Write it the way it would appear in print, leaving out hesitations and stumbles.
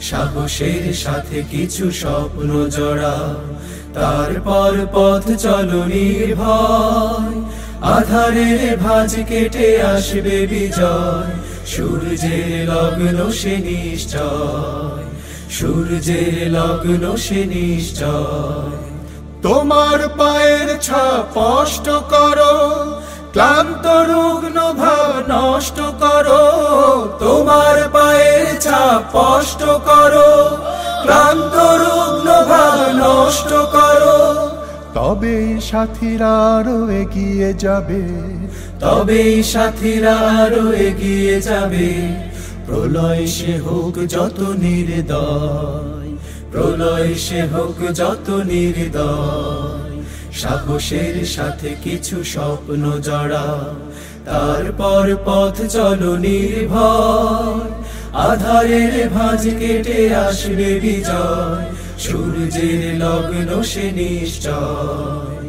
সাহসের সাথে কিছু স্বপ্ন জড়া, তারপর পথ চলো নির্ভয়। আধারের ভাঁজ কেটে আসবে বিজয়, সূর্যের লগ্ন সে নিশ্চয়, সূর্যের লগ্ন সে নিশ্চয়। তোমার পায়ের ছাপ স্পষ্ট করো, ক্লান্ত রুগ্ন ভাব নষ্ট করো। তোমার পায়ের ছাপ স্পষ্ট করো, ক্লান্ত রুগ্ন ভাব নষ্ট করো। তবেই সাথীরা আরো এগিয়ে যাবে, তবেই সাথীরা আরো এগিয়ে যাবে। প্রলয় সে হোক যত নির্দয়, প্রলয় সে হোক যত নির্দয়। সাহসের সাথে কিছু স্বপ্ন জড়া, তারপর পথ চলো নির্ভয়। আধারের ভাঁজ কেটে আসবে বিজয়, সূর্যের লগ্ন সে নিশ্চয়।